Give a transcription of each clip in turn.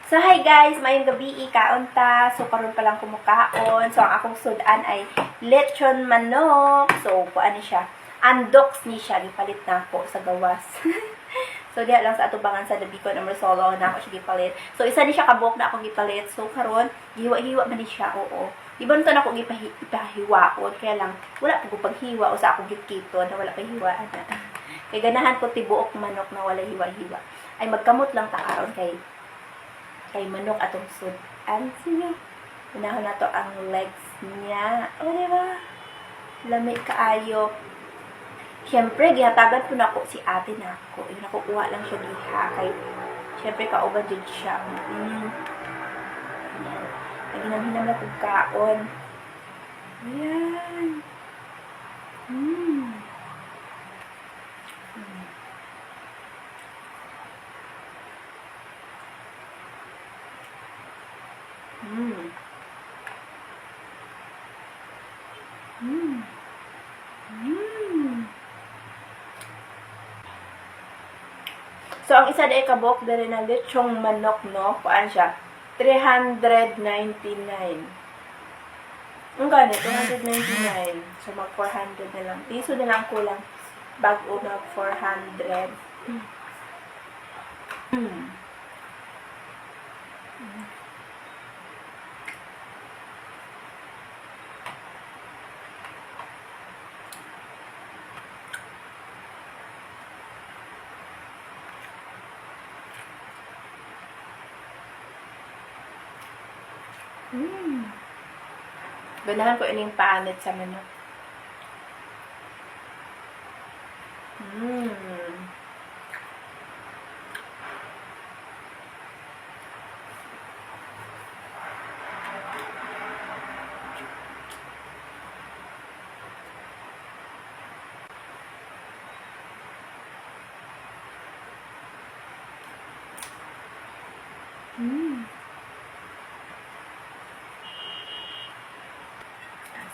So, hi guys! Mayong gabi, ikaon ta. So, karon pa lang kumukaon. So, ang akong sudan ay lechon manok. So, kuan ni siya. Undox ni siya. Gipalit na ako sa gawas. So, diha lang sa atubangan sa Dabico number solo na ako siya gipalit. So, isa ni siya kabok na ako gipalit. So, karon hiwa-hiwa man ni siya. Oo. Di ba nito na ako ipahiwaon? Kaya lang, wala po paghiwa o sa akong gikito na wala pa hiwaan na. Kaya ganahan ko tibuok manok na wala hiwa-hiwa. Ay, magkamot lang ta karon kay manok atong sudan. Sige. Unahon na to ang legs niya. O, diba? Lamig kaayo. Siyempre, gihatagan po na ako si ate na ako. Yung nakukuha lang siya diha. Kay, siyempre, kauban din siya. Ayan. Naginamhinam na pagkaon. Ayan. So, ang isa na ikabok na rin na lechong manok, no? Kuan siya? 399. Ang gani, 299. So, mag 400 na lang. Piso na lang kulang. Bago na 400. Ganahan ko ining paanit sa manok.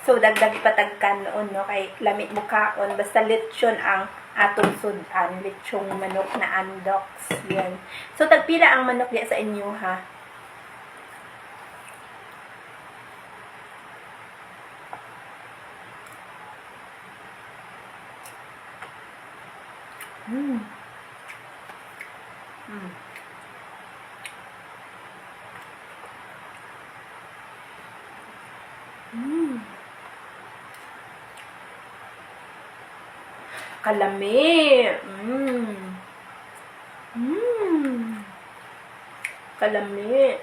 So, dagdag patagkan noon, no? Kay lamit mukaon. Basta lechon ang atong sudan. Lechong manok na undox. Yan. So, tagpila ang manok diya sa inyo, ha? Kalami. Kalami.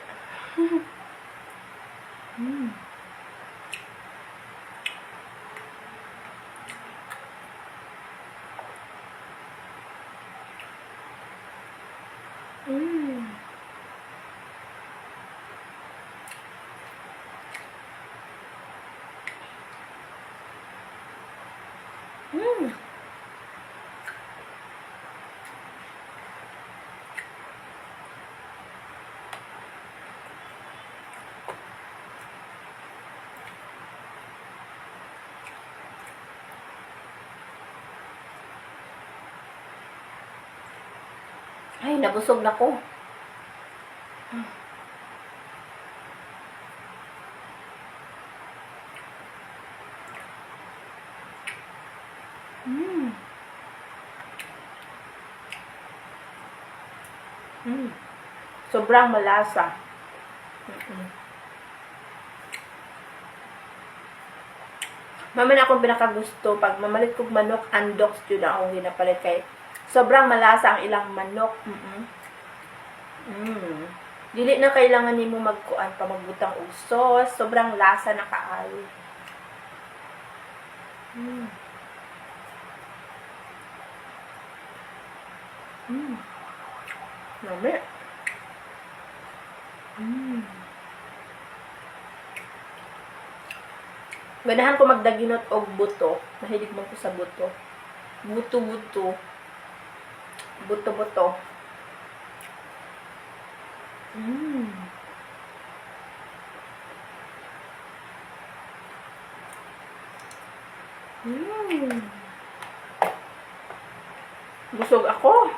Ay, nabusog na ko. Sobrang malasa. Maman akong pinakagusto pag mamalit kog manok undox yun akong ginapalit kay sobrang malasa ang ilang manok. Dili na kailangan nimo magkuan pa magbutang og sauce, sobrang lasa na kaayo. Lami. Ganahan ko magdaginot og buto. Mahilig man ko sa buto. Buto-buto. Buto-buto. Busog ako.